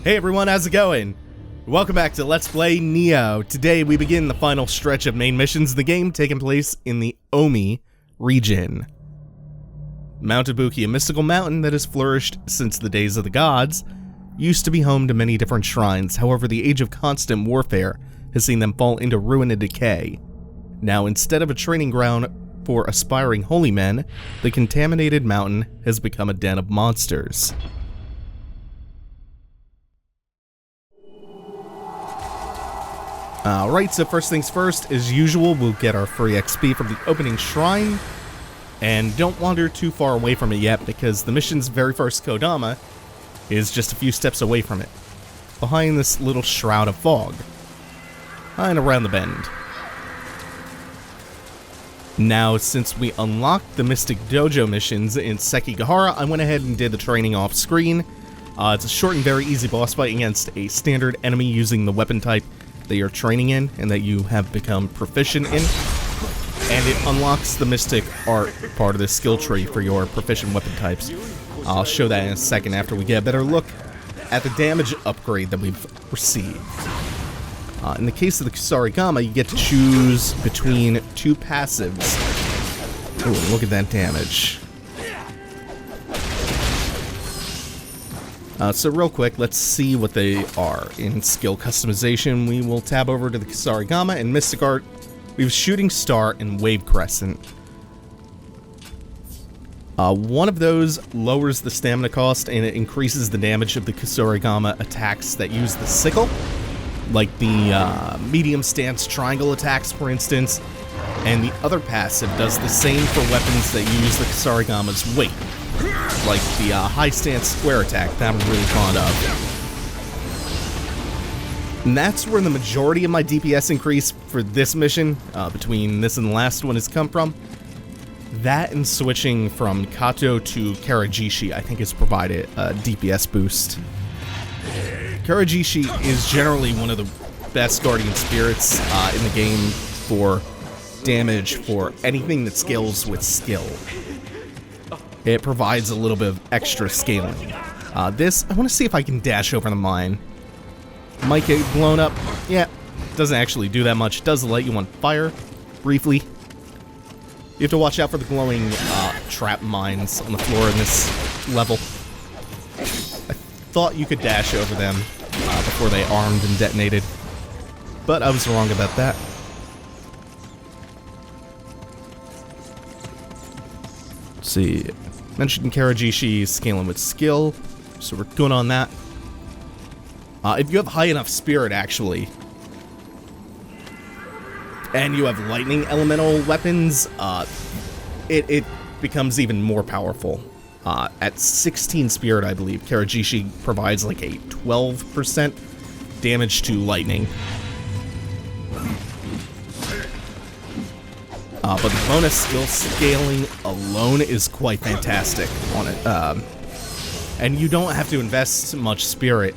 Hey everyone, how's it going? Welcome back to Let's Play Nioh. Today we begin the final stretch of main missions in the game, taking place in the Omi region. Mount Ibuki, a mystical mountain that has flourished since the days of the gods, used to be home to many different shrines. However, the age of constant warfare has seen them fall into ruin and decay. Now, instead of a training ground for aspiring holy men, the contaminated mountain has become a den of monsters. Alright, so first things first, as usual, we'll get our free XP from the opening shrine. And don't wander too far away from it yet, because the mission's very first kodama is just a few steps away from it, behind this little shroud of fog, and around the bend. Now, since we unlocked the Mystic Dojo missions in Sekigahara, I went ahead and did the training off screen. It's a short and very easy boss fight against a standard enemy using the weapon type that you're training in and that you have become proficient in, and it unlocks the mystic art part of the skill tree for your proficient weapon types. I'll show that in a second after we get a better look at the damage upgrade that we've received. In the case of the Kusarigama, you get to choose between two passives. Ooh, look at that damage. So real quick, let's see what they are. In skill customization, we will tab over to the Kusarigama, and Mystic Art, we have Shooting Star and Wave Crescent. One of those lowers the stamina cost, and it increases the damage of the Kusarigama attacks that use the sickle, like the medium stance triangle attacks, for instance, and the other passive does the same for weapons that use the Kusarigama's weight, like the high stance square attack that I'm really fond of. And that's where the majority of my DPS increase for this mission, between this and the last one, has come from. That and switching from Kato to Karajishi, I think, has provided a DPS boost. Karajishi is generally one of the best guardian spirits in the game for damage for anything that scales with skill. It provides a little bit of extra scaling. This, I want to see if I can dash over the mine. Might get blown up. Yeah, doesn't actually do that much. It does light you on fire, briefly. You have to watch out for the glowing trap mines on the floor in this level. I thought you could dash over them before they armed and detonated, but I was wrong about that. Let's see. Mentioned Karajishi scaling with skill, so we're good on that. If you have high enough spirit, actually, and you have lightning elemental weapons, it becomes even more powerful. At 16 spirit, I believe, Karajishi provides like a 12% damage to lightning. But the bonus skill scaling alone is quite fantastic on it. And you don't have to invest much spirit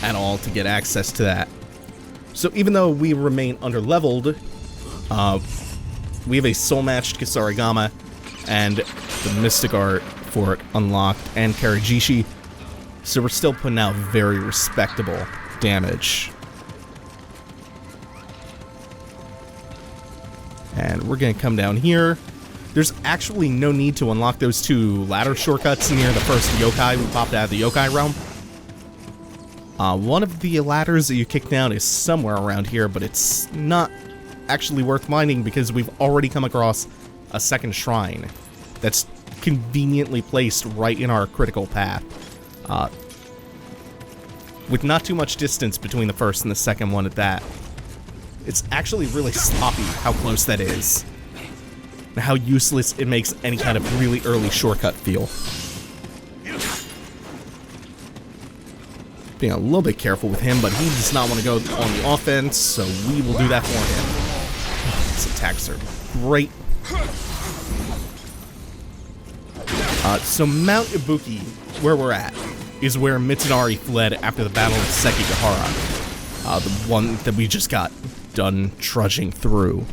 at all to get access to that. So even though we remain underleveled, we have a soul-matched Kusarigama and the Mystic Art for it unlocked, and Karajishi, so we're still putting out very respectable damage. And we're going to come down here. There's actually no need to unlock those two ladder shortcuts near the first yōkai we popped out of the yōkai realm. One of the ladders that you kick down is somewhere around here, but it's not actually worth minding because we've already come across a second shrine that's conveniently placed right in our critical path. With not too much distance between the first and the second one at that. It's actually really sloppy how close that is, and how useless it makes any kind of really early shortcut feel. Being a little bit careful with him, but he does not want to go on the offense, so we will do that for him. His attacks are great. So Mount Ibuki, where we're at, is where Mitsunari fled after the Battle of Sekigahara, the one that we just got done trudging through,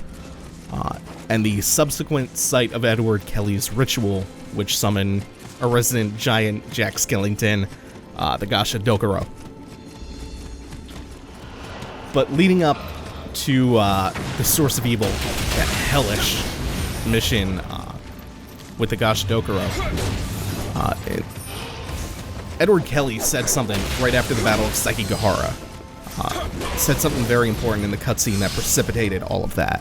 and the subsequent site of Edward Kelly's ritual, which summoned a resident giant Jack Skellington, the Gasha Dokuro. But leading up to the Source of Evil, that hellish mission with the Gashidokuro, Edward Kelly said something right after the Battle of Sekigahara. Said something very important in the cutscene that precipitated all of that.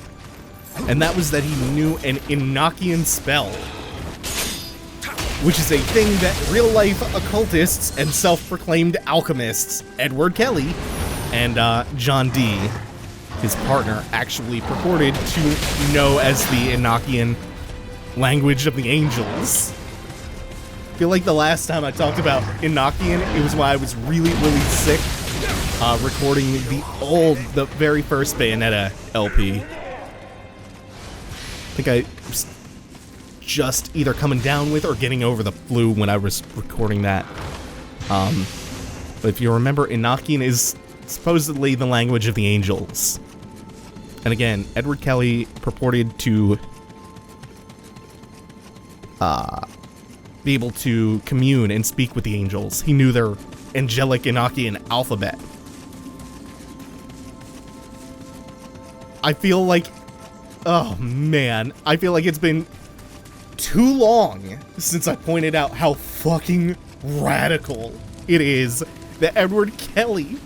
And that was that he knew an Enochian spell, which is a thing that real-life occultists and self-proclaimed alchemists, Edward Kelly and John D., his partner, actually purported to know as the Enochian language of the angels. I feel like the last time I talked about Enochian, it was when I was really, really sick, recording the very first Bayonetta LP. I think I was just either coming down with or getting over the flu when I was recording that. But if you remember, Enochian is supposedly the language of the angels. And again, Edward Kelly purported to be able to commune and speak with the angels. He knew their angelic Enochian alphabet. I feel like, oh man, I feel like it's been too long since I pointed out how fucking radical it is that Edward Kelly,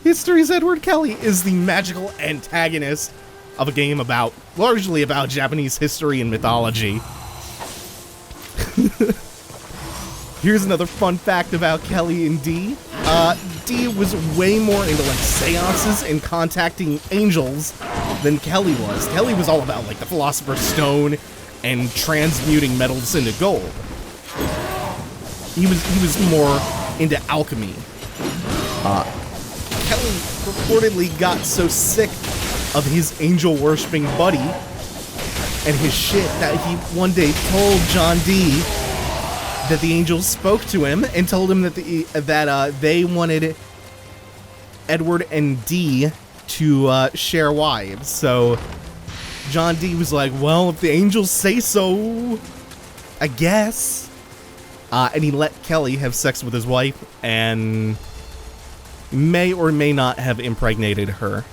history's Edward Kelly, is the magical antagonist of a game largely about Japanese history and mythology. Here's another fun fact about Kelly and D. D was way more into like seances and contacting angels than Kelly was. Kelly was all about like the Philosopher's Stone and transmuting metals into gold. He was more into alchemy. Kelly reportedly got so sick of his angel-worshipping buddy and his shit that he one day told John D. that the angels spoke to him and told him that they wanted Edward and D to share wives. So John D was like, well, if the angels say so, I guess. And he let Kelly have sex with his wife and may or may not have impregnated her.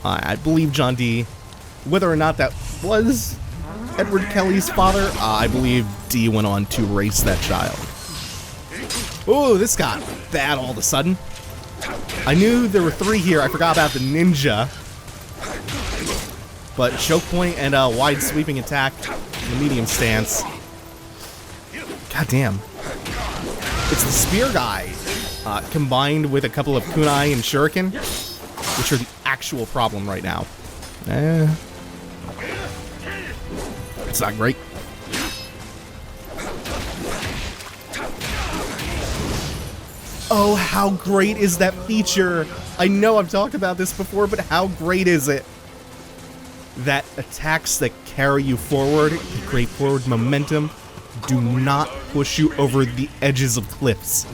I believe John D, whether or not that was Edward Kelly's father, I believe D went on to raise that child. Oh, this got bad all of a sudden. I knew there were 3 here. I forgot about the ninja. But choke point and a wide sweeping attack in the medium stance. God damn. It's the spear guy, combined with a couple of kunai and shuriken, which are the actual problem right now. It's not great. Oh, how great is that feature? I know I've talked about this before, but how great is it? That attacks that carry you forward, create forward momentum, do not push you over the edges of cliffs.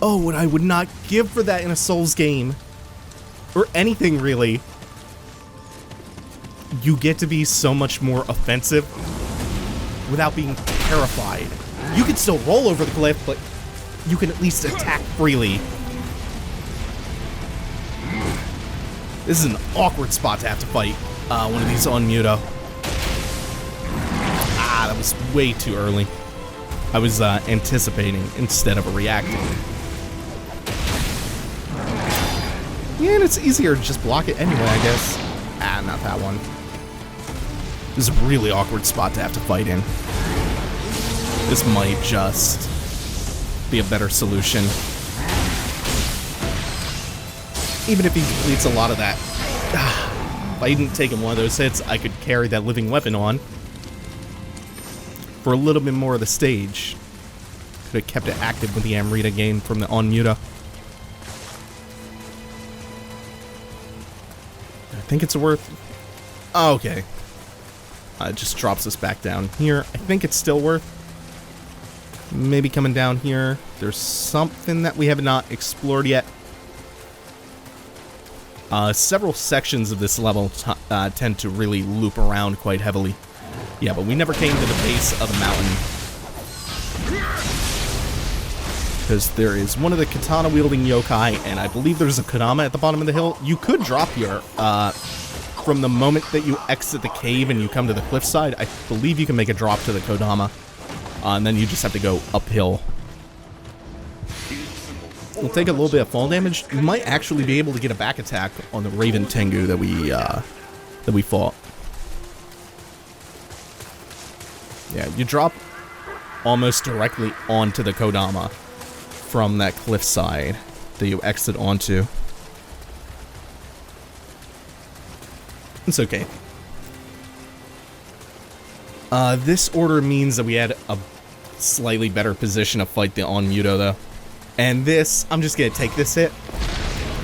Oh, what I would not give for that in a Souls game. Or anything, really. You get to be so much more offensive without being terrified. You can still roll over the cliff, but you can at least attack freely. This is an awkward spot to have to fight one of these on Muto. Ah, that was way too early. I was anticipating instead of reacting. Yeah, and it's easier to just block it anyway, I guess. Ah, not that one. This is a really awkward spot to have to fight in. This might just be a better solution. Even if he completes a lot of that. If I didn't take him one of those hits, I could carry that living weapon on for a little bit more of the stage. Could have kept it active with the Amrita game from the On Muta. I think it's worth... Oh, okay. It just drops us back down here. I think it's still worth maybe coming down here. There's something that we have not explored yet. Several sections of this level tend to really loop around quite heavily. Yeah, but we never came to the base of the mountain. because there is one of the katana-wielding yokai, and I believe there's a kodama at the bottom of the hill. You could drop your, from the moment that you exit the cave and you come to the cliffside, I believe you can make a drop to the kodama, and then you just have to go uphill. We'll take a little bit of fall damage. You might actually be able to get a back attack on the Raven Tengu that we fought. Yeah, you drop almost directly onto the kodama from that cliffside that you exit onto. It's okay. This order means that we had a slightly better position to fight the Onmuto, though. And this, I'm just gonna take this hit.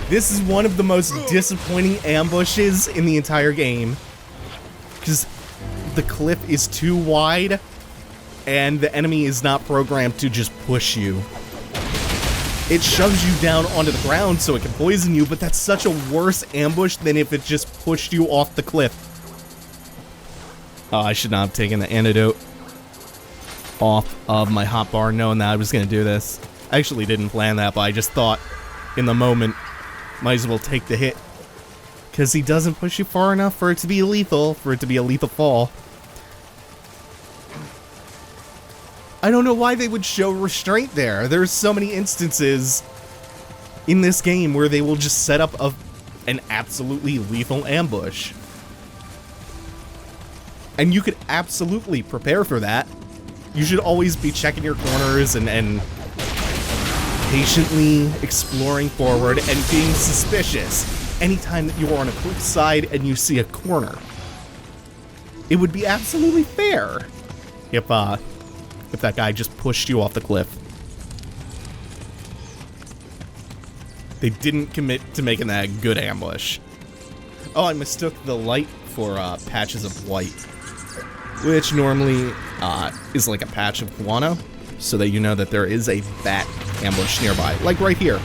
This is one of the most disappointing ambushes in the entire game. Because the cliff is too wide, and the enemy is not programmed to just push you. It shoves you down onto the ground so it can poison you, but that's such a worse ambush than if it just pushed you off the cliff. Oh, I should not have taken the antidote off of my hotbar knowing that I was going to do this. I actually didn't plan that, but I just thought, in the moment, might as well take the hit. Because he doesn't push you far enough for it to be lethal, for it to be a lethal fall. I don't know why they would show restraint there. There's so many instances in this game where they will just set up an absolutely lethal ambush. And you could absolutely prepare for that. You should always be checking your corners and patiently exploring forward and being suspicious anytime that you are on a cliffside and you see a corner. It would be absolutely fair if that guy just pushed you off the cliff. They didn't commit to making that a good ambush. Oh, I mistook the light for patches of white, which normally is like a patch of guano, so that you know that there is a bat ambush nearby, like right here.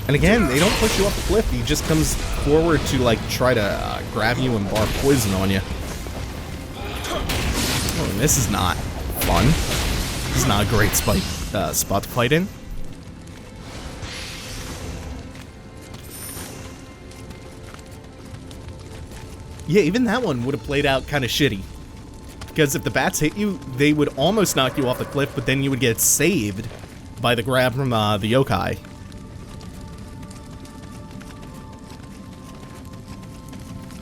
And again, they don't push you off the cliff, he just comes forward to like try to grab you and barf poison on you. Oh, and this is not fun. This is not a great spot to fight in. Yeah, even that one would have played out kind of shitty. Because if the bats hit you, they would almost knock you off the cliff, but then you would get saved by the grab from the yōkai.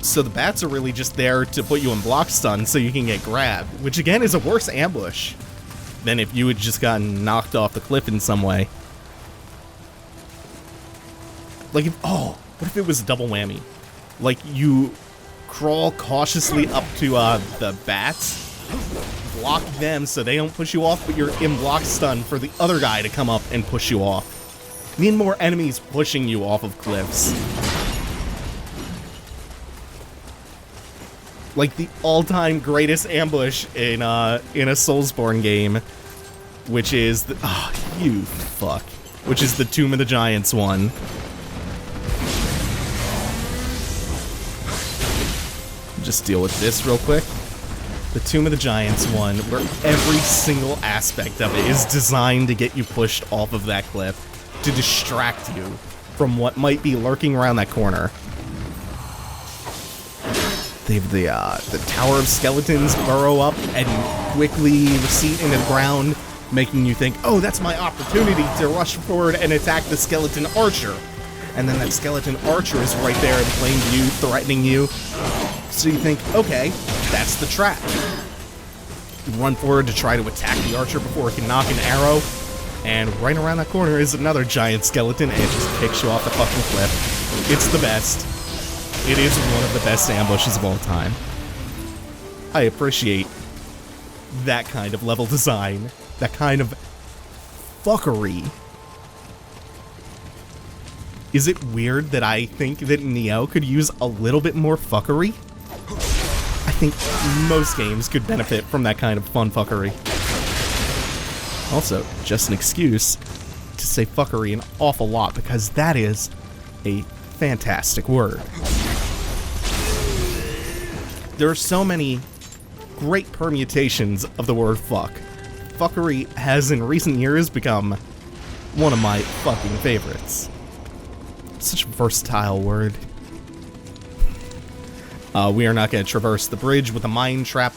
So the bats are really just there to put you in block stun so you can get grabbed, which again is a worse ambush than if you had just gotten knocked off the cliff in some way. Like what if it was a double whammy? Like you crawl cautiously up to the bats, block them so they don't push you off, but you're in block stun for the other guy to come up and push you off. Need more enemies pushing you off of cliffs. Like the all-time greatest ambush in a Soulsborne game, which is the which is the Tomb of the Giants one. Just deal with this real quick. The Tomb of the Giants one, where every single aspect of it is designed to get you pushed off of that cliff, to distract you from what might be lurking around that corner. They have the Tower of Skeletons burrow up and quickly recede into the ground, making you think, oh, that's my opportunity to rush forward and attack the skeleton archer. And then that skeleton archer is right there in plain view, threatening you. So you think, okay, that's the trap. You run forward to try to attack the archer before it can knock an arrow, and right around that corner is another giant skeleton, and it just kicks you off the fucking cliff. It's the best. It is one of the best ambushes of all time. I appreciate that kind of level design, that kind of fuckery. Is it weird that I think that Nioh could use a little bit more fuckery? I think most games could benefit from that kind of fun fuckery. Also, just an excuse to say fuckery an awful lot, because that is a fantastic word. There are so many great permutations of the word fuck. Fuckery has in recent years become one of my fucking favorites. Such a versatile word. We are not going to traverse the bridge with a mine trap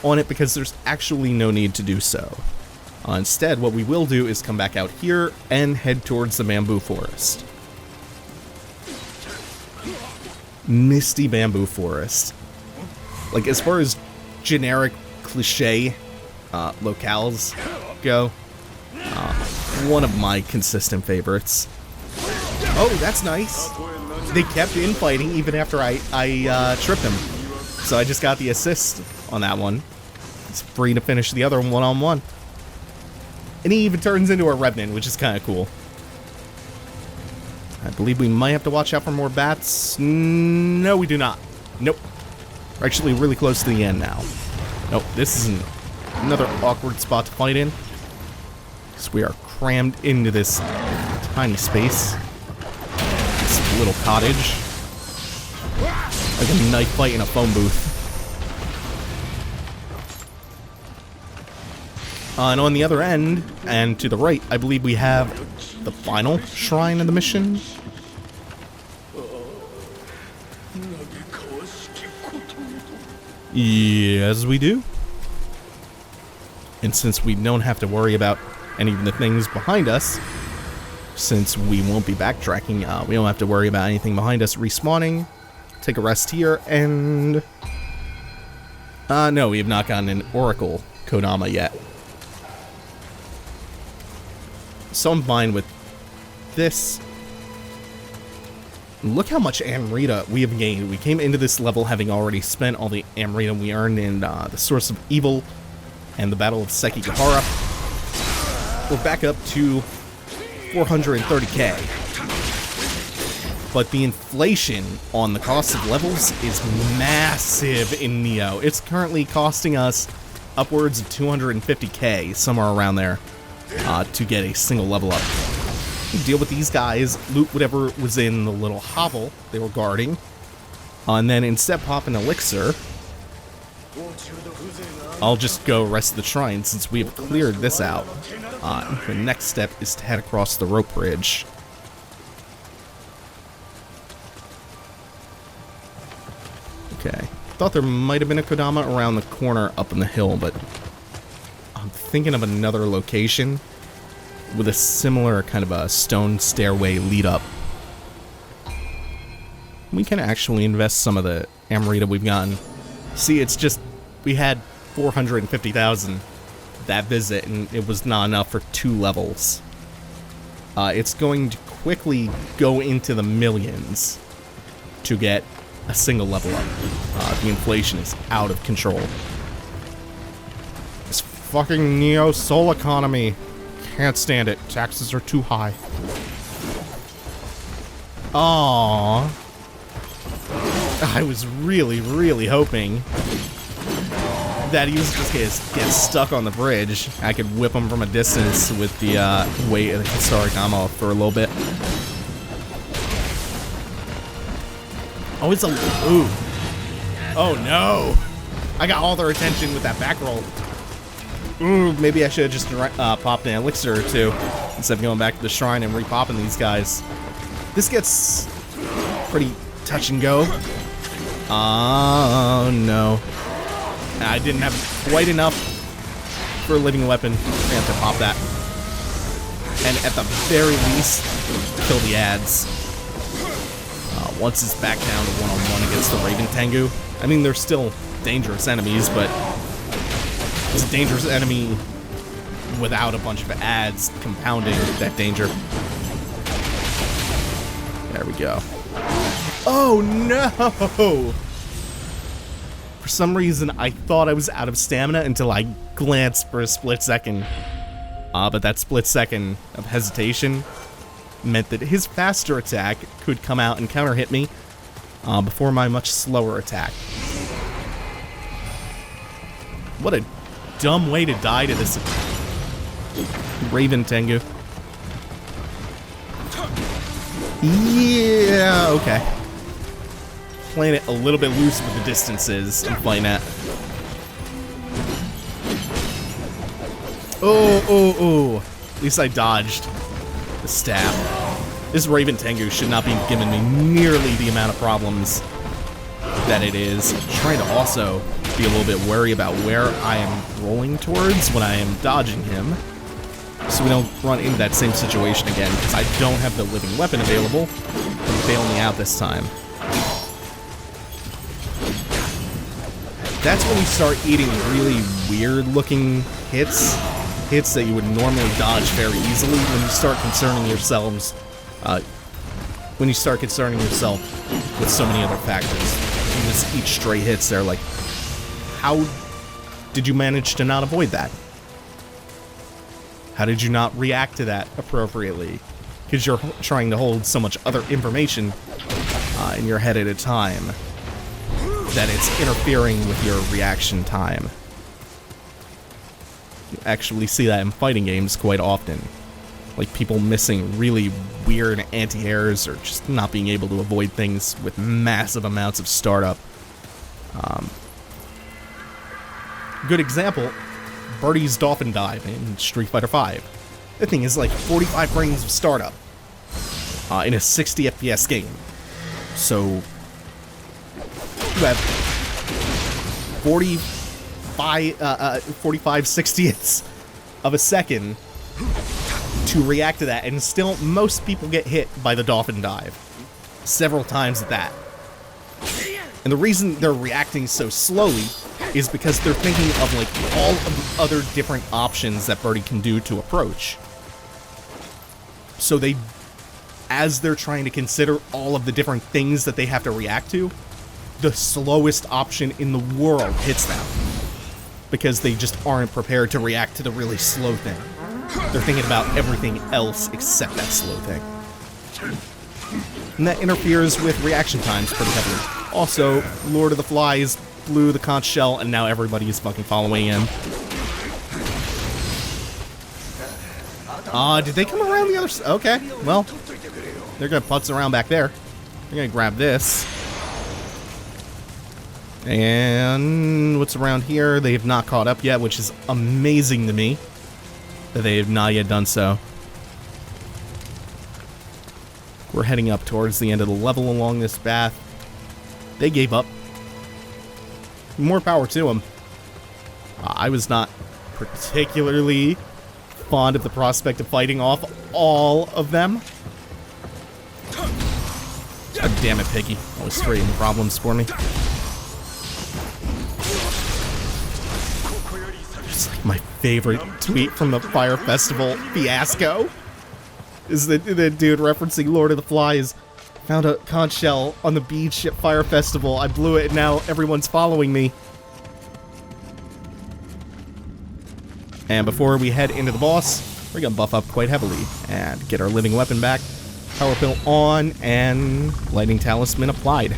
on it because there's actually no need to do so. Instead, what we will do is come back out here and head towards the bamboo forest. Misty bamboo forest. Like, as far as generic cliche locales go, one of my consistent favorites. Oh, that's nice. They kept infighting even after I tripped him. So I just got the assist on that one. He's free to finish the other one-on-one. And he even turns into a revenant, which is kind of cool. I believe we might have to watch out for more bats. No, we do not. Nope. We're actually really close to the end now. Nope, this is another awkward spot to fight in. Because we are crammed into this tiny space. This little cottage. Like a knife fight in a phone booth. And on the other end, and to the right, I believe we have the final shrine of the mission. Yes, we do. And since we don't have to worry about any of the things behind us, since we won't be backtracking, we don't have to worry about anything behind us respawning. Take a rest here, and... no, we have not gotten an Oracle Kodama yet. So I'm fine with this. Look how much Amrita we have gained. We came into this level having already spent all the Amrita we earned in the Source of Evil and the Battle of Sekigahara. We're back up to 430k. But the inflation on the cost of levels is massive in Nioh. It's currently costing us upwards of 250k, somewhere around there. To get a single level up. Deal with these guys, loot whatever was in the little hovel they were guarding, and then instead pop an elixir. I'll just go rest the shrine since we have cleared this out. The next step is to head across the rope bridge. Okay, thought there might have been a Kodama around the corner up in the hill, but I'm thinking of another location with a similar kind of a stone stairway lead up. We can actually invest some of the Amrita we've gotten. See, it's just, we had 450,000 that visit, and it was not enough for 2 levels. It's going to quickly go into the millions to get a single level up. The inflation is out of control. Fucking Nioh soul economy. Can't stand it. Taxes are too high. Aww. I was really, really hoping that he was just gonna get stuck on the bridge. I could whip him from a distance with the weight of the Kisarigama for a little bit. Oh, it's a... Ooh. Oh, no. I got all their attention with that back roll. Ooh, maybe I should have just popped an elixir or two instead of going back to the shrine and re-popping these guys. This gets pretty touch and go. Oh, no. I didn't have quite enough for a living weapon. I have to pop that. And at the very least, kill the ads. Once it's back down to one-on-one against the Raven Tengu. I mean, they're still dangerous enemies, but it's a dangerous enemy without a bunch of ads compounding that danger. There we go. Oh no! For some reason, I thought I was out of stamina until I glanced for a split second. But that split second of hesitation meant that his faster attack could come out and counter hit me before my much slower attack. What a dumb way to die to this Raven Tengu. Yeah, okay. Playing it a little bit loose with the distances I'm playing at. Oh. At least I dodged the staff. This Raven Tengu should not be giving me nearly the amount of problems that it is. Trying to also be a little bit wary about where I am rolling towards when I am dodging him, so we don't run into that same situation again, because I don't have the living weapon available. It'll bail me out this time. That's when you start eating really weird-looking hits. Hits that you would normally dodge very easily when you start concerning yourself with so many other factors. You just eat stray hits, they're like, how did you manage to not avoid that? How did you not react to that appropriately? Because you're trying to hold so much other information in your head at a time that it's interfering with your reaction time. You actually see that in fighting games quite often. Like people missing really weird anti-airs or just not being able to avoid things with massive amounts of startup. Good example, Birdie's Dolphin Dive in Street Fighter V. The thing is like 45 frames of startup in a 60 FPS game. So you have 45 60ths of a second to react to that, and still most people get hit by the Dolphin Dive. Several times at that. And the reason they're reacting so slowly is because they're thinking of like all of the other different options that Birdie can do to approach. So they, as they're trying to consider all of the different things that they have to react to, the slowest option in the world hits them. Because they just aren't prepared to react to the really slow thing. They're thinking about everything else except that slow thing. And that interferes with reaction times pretty heavily. Also, Lord of the Flies blew the conch shell, and now everybody is fucking following him. Did they come around the other side? Okay, well, they're gonna putz around back there. They're gonna grab this. And what's around here? They have not caught up yet, which is amazing to me that they have not yet done so. We're heading up towards the end of the level along this path. They gave up. More power to them. I was not particularly fond of the prospect of fighting off all of them. God damn it, Piggy. Always creating problems for me. It's like my favorite tweet from the Fire Festival fiasco is the dude referencing Lord of the Flies. Found a conch shell on the beach at Fire Festival. I blew it and now everyone's following me. And before we head into the boss, we're gonna buff up quite heavily and get our living weapon back. Power pill on and lightning talisman applied.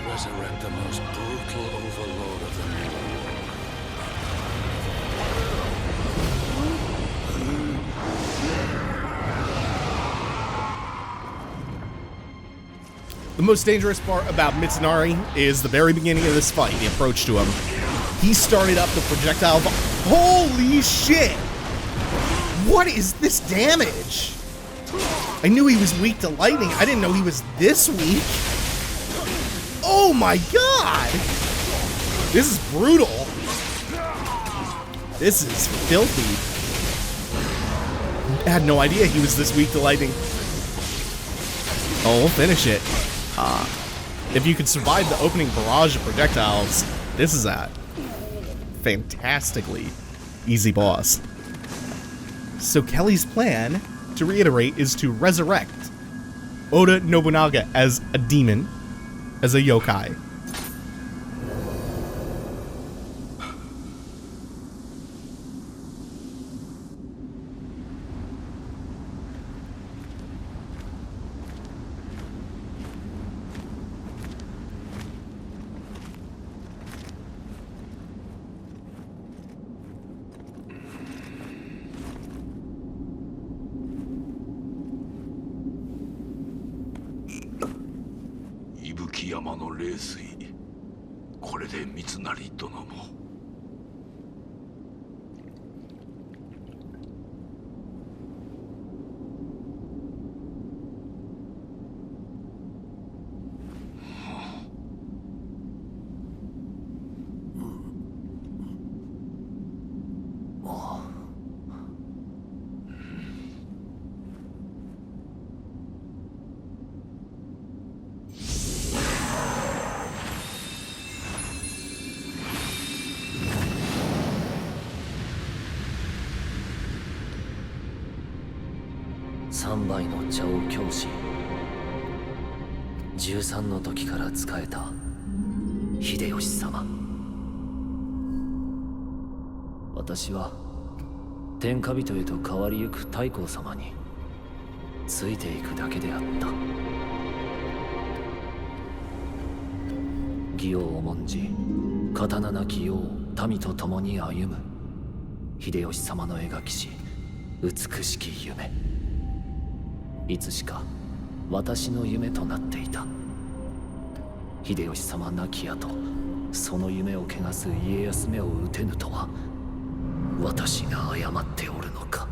Resurrect the most brutal overlord of them all. The most dangerous part about Mitsunari is the very beginning of this fight, the approach to him. He started up the projectile. Holy shit! What is this damage? I knew he was weak to lightning. I didn't know he was this weak. Oh my god! This is brutal. This is filthy. I had no idea he was this weak to lightning. Oh, we'll finish it. If you can survive the opening barrage of projectiles, this is a fantastically easy boss. So Kelly's plan, to reiterate, is to resurrect Oda Nobunaga as a demon, as a yōkai. Ibuki 山の冷水、これで三成殿も。3倍の茶を教師、13の時から仕えた秀吉様。私は天下人へと変わりゆく太閤様についていくだけであった。義を重んじ刀なき世を民と共に歩む秀吉様の描きし美しき夢。いつしか私の夢となっていた。秀吉様亡き後、その夢を汚す家康めを討てぬとは、私が誤っておるのか。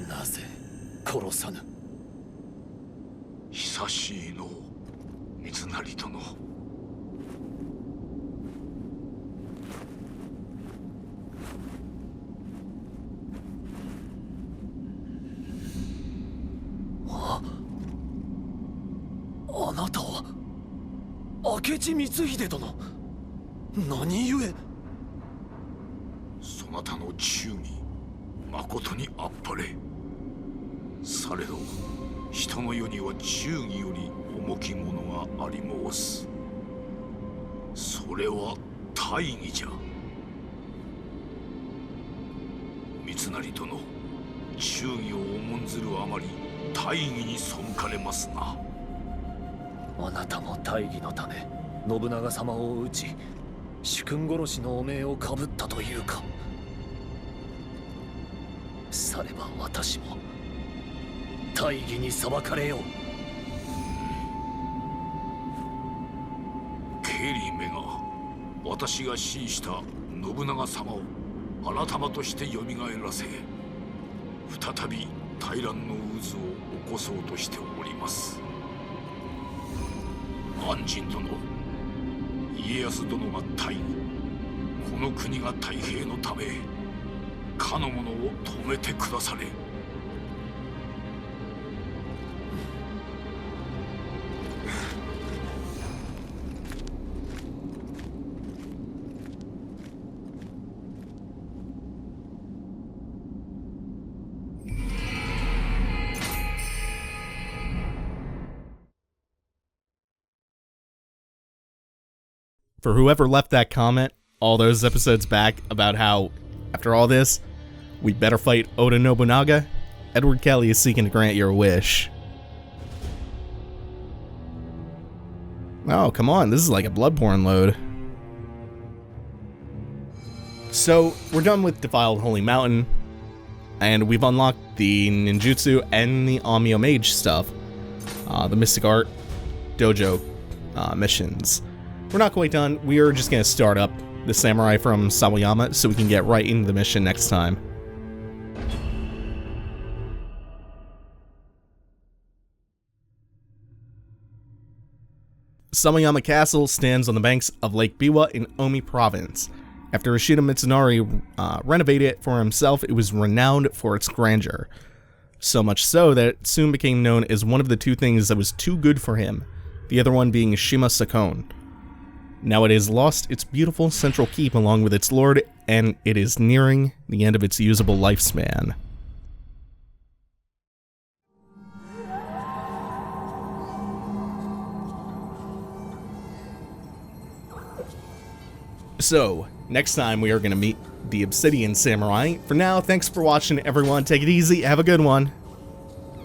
なぜ殺さぬ。久しいの三成殿。あなたは明智光秀殿。何故。そなたの忠義、まことにあっぱれ。されど人の世には忠義より重きものがあり申す。それは大義じゃ。三成殿、忠義を重んずるあまり大義に背かれますな。あなたも大義のため信長様を討ち、主君殺しの汚名をかぶったというか。されば私も大義に裁かれよう。ケリーめが私が死した信長様を改まとしてよみがえらせ、再び大乱の渦を起こそうとしております。安心殿、家康殿が大義、この国が太平のため、かの者を止めてくだされ。For whoever left that comment all those episodes back about how, after all this, we better fight Oda Nobunaga, Edward Kelly is seeking to grant your wish. Oh, come on, this is like a Bloodborne load. So, we're done with Defiled Holy Mountain, and we've unlocked the ninjutsu and the Amio Mage stuff, the Mystic Art Dojo missions. We're not quite done. We are just going to start up the samurai from Sawayama so we can get right into the mission next time. Sawayama Castle stands on the banks of Lake Biwa in Omi Province. After Ishida Mitsunari renovated it for himself, it was renowned for its grandeur. So much so that it soon became known as one of the two things that was too good for him: the other one being Shima Sakone. Now it has lost its beautiful central keep along with its lord, and it is nearing the end of its usable lifespan. So, next time we are going to meet the Obsidian Samurai. For now, thanks for watching, everyone. Take it easy. Have a good one.